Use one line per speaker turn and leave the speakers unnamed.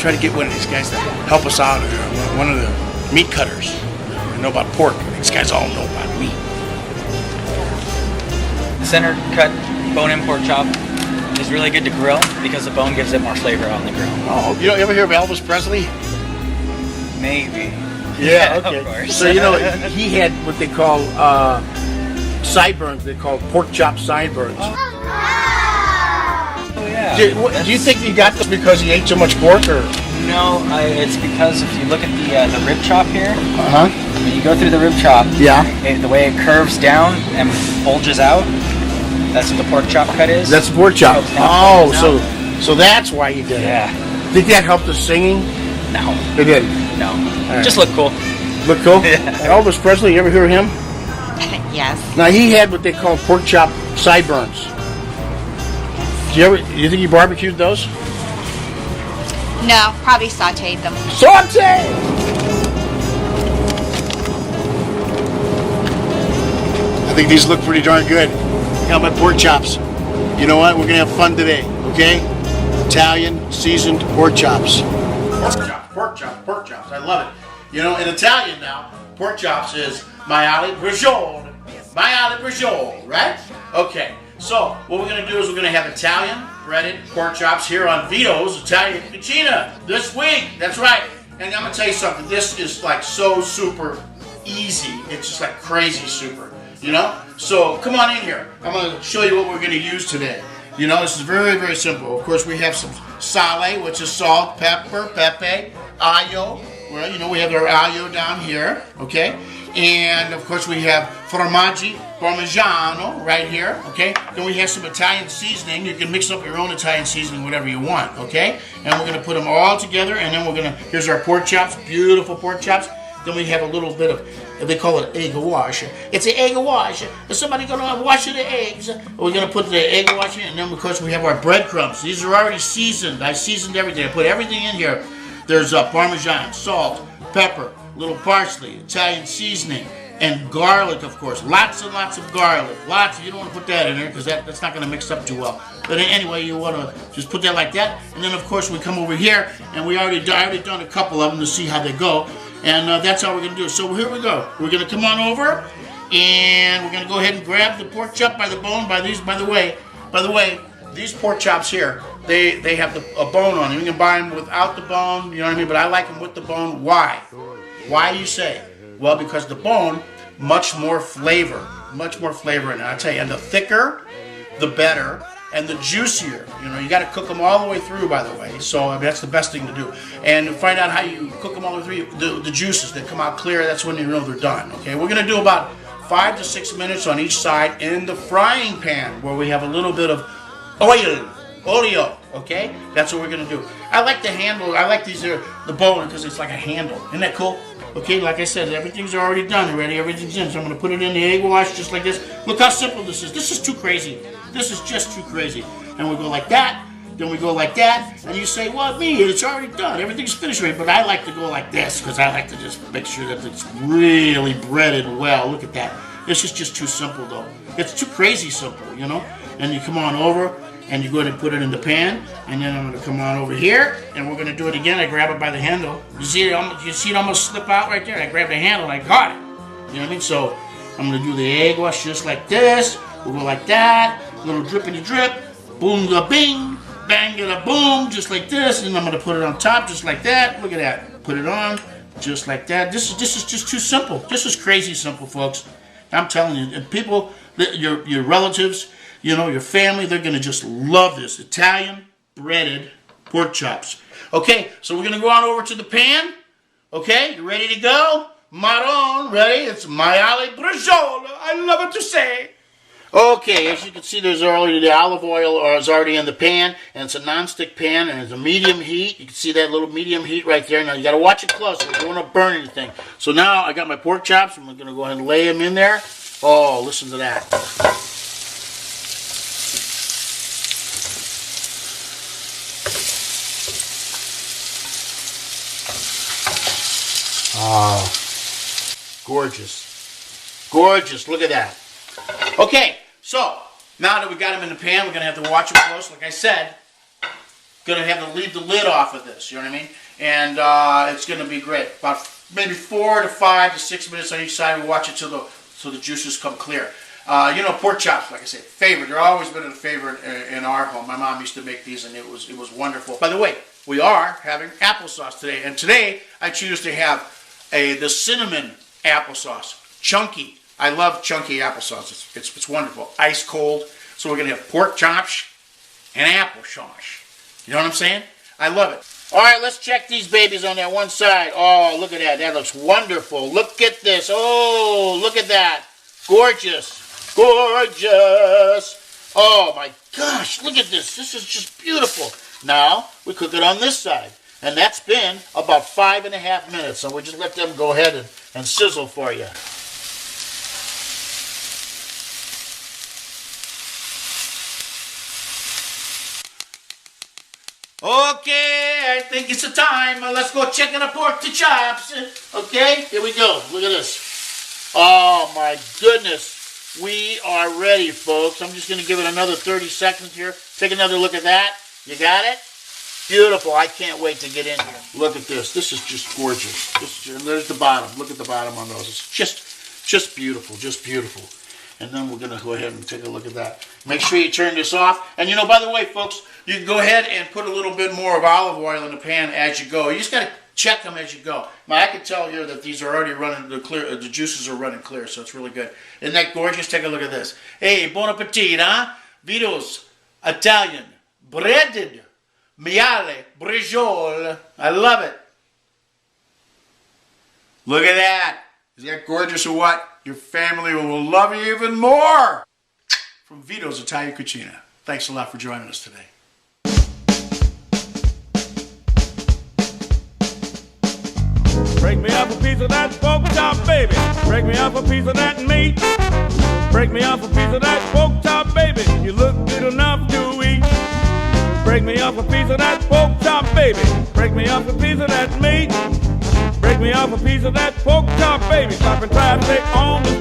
try to get one of these guys to help us out. One of the meat cutters. I know about pork. These guys all know about meat.
The center cut bone-in pork chop is really good to grill because the bone gives it more flavor on the grill.
Oh, you ever hear of Elvis Presley?
Maybe.
Yeah, okay.
Of course.
So he had what they call sideburns. They call pork chop sideburns.
Oh yeah.
Do you think he got this because he ate so much pork, or?
No, it's because if you look at the rib chop here, when you go through the rib chop, the way it curves down and bulges out, that's what the pork chop cut is.
That's the pork chop. Oh, so that's why he did it.
Yeah.
Think that helped the singing?
No.
It didn't?
No.
Right.
Just look cool.
Look cool?
Yeah.
Elvis Presley, you ever hear of him?
Yes.
Now, he had what they call pork chop sideburns. You think he barbecued those?
No, probably sauteed them.
Saute! I think these look pretty darn good. Got my pork chops. You know what? We're going to have fun today, okay? Italian seasoned pork chops. Pork chops. I love it. You know, in Italian now, pork chops is maiale brigiole. Maiale brigiole, right? Okay. So, what we're going to do is we're going to have Italian breaded pork chops here on VITO'S Italian Cucina this week. That's right. And I'm going to tell you something. This is like so super easy. It's just like crazy super, you know? So, come on in here. I'm going to show you what we're going to use today. You know, this is very, very simple. Of course, we have some sale, which is salt, pepper, pepe, aglio. Well, you know, we have our aglio down here, okay? And, of course, we have formaggi parmigiano right here, okay? Then we have some Italian seasoning. You can mix up your own Italian seasoning, whatever you want, okay? And we're going to put them all together, and then we're going to, here's our pork chops, beautiful pork chops. Then we have a little bit of, they call it egg wash. It's an egg wash. Is somebody going to wash the eggs? We're going to put the egg wash in, and then, of course, we have our breadcrumbs. These are already seasoned. I seasoned everything. I put everything in here. There's Parmesan, salt, pepper, little parsley, Italian seasoning, and garlic, of course. Lots and lots of garlic. Lots. You don't want to put that in there because that's not going to mix up too well. But anyway, you want to just put that like that. And then, of course, we come over here, and I already done a couple of them to see how they go. And that's how we're going to do it. So here we go. We're going to come on over, and we're going to go ahead and grab the pork chop by the bone. By the way, these pork chops here, they have a bone on them. You can buy them without the bone, you know what I mean? But I like them with the bone. Why? Why, you say? Well, because the bone, much more flavor in it. I'll tell you, and the thicker, the better, and the juicier. You know, you got to cook them all the way through, by the way. So I mean, that's the best thing to do. And to find out how you cook them all the way through, the juices that come out clear, that's when you know they're done. Okay, we're going to do about 5 to 6 minutes on each side in the frying pan, where we have a little bit of oleo, okay? That's what we're going to do. I like the handle. I like the bone because it's like a handle. Isn't that cool? Okay, like I said, everything's already done already. Everything's in. So I'm going to put it in the egg wash just like this. Look how simple this is. This is too crazy. This is just too crazy. And we go like that. Then we go like that. And you say, well, it's already done. Everything's finished already. But I like to go like this because I like to just make sure that it's really breaded well. Look at that. This is just too simple, though. It's too crazy simple, you know? And you come on over. And you go ahead and put it in the pan, and then I'm going to come on over here, and we're going to do it again. I grab it by the handle. You see it almost slip out right there? I grab the handle, and I got it. You know what I mean? So I'm going to do the egg wash just like this. We'll go like that. A little drippity drip. Boom, da bing. Bang, da boom. Just like this. And I'm going to put it on top just like that. Look at that. Put it on just like that. This is just too simple. This is crazy simple, folks. I'm telling you. And people, your relatives, you know, your family, they're going to just love this. Italian breaded pork chops. Okay, so we're going to go on over to the pan. Okay, you ready to go? Maron, ready? It's maiale brigiole. I love it to say. Okay, as you can see, there's already the olive oil is already in the pan, and it's a non-stick pan, and it's a medium heat. You can see that little medium heat right there. Now, you got to watch it closely. You don't want to burn anything. So now I got my pork chops. I'm going to go ahead and lay them in there. Oh, listen to that. Oh, gorgeous. Gorgeous. Look at that. Okay, so now that we got them in the pan, we're going to have to watch them close. Like I said, Gonna have to leave the lid off of this, you know what I mean? And it's gonna be great. About maybe 4 to 5 to 6 minutes on each side. We watch it till the juices come clear. You know, pork chops, like I said, favorite. They're always been a favorite in our home. My mom used to make these, and it was wonderful. By the way, we are having applesauce today, and today I choose to have the cinnamon applesauce, chunky. I love chunky applesauce. It's wonderful, ice cold. So we're gonna have pork chops and applesauce. You know what I'm saying? I love it. All right, let's check these babies on that one side. Oh, look at that. That looks wonderful. Look at this. Oh, look at that. Gorgeous. Gorgeous. Oh, my gosh. Look at this. This is just beautiful. Now, we cook it on this side. And that's been about 5.5 minutes. So we just let them go ahead and sizzle for you. Okay, I think it's the time. Let's go check on the pork to chops. Okay, here we go. Look at this. Oh my goodness. We are ready, folks. I'm just going to give it another 30 seconds here. Take another look at that. You got it? Beautiful. I can't wait to get in here. Look at this. This is just gorgeous. And there's the bottom. Look at the bottom on those. It's just beautiful. Just beautiful. And then we're going to go ahead and take a look at that. Make sure you turn this off. And you know, by the way, folks, you can go ahead and put a little bit more of olive oil in the pan as you go. You just got to check them as you go. Now, I can tell here that these are already running clear. The juices are running clear, so it's really good. Isn't that gorgeous? Take a look at this. Hey, bon appetit, huh? VITO'S Italian breaded maiale briciole. I love it. Look at that. Is that gorgeous or what? Your family will love you even more. From VITO'S Italian Cucina. Thanks a lot for joining us today.
Break me up a piece of that pork chop, baby. Break me up a piece of that meat. Break me up a piece of that pork chop, baby. You look good enough to eat. Break me up a piece of that pork chop, baby. Break me up a piece of that meat. Break me up a piece of that pork chop, baby. Stop and try to stay on the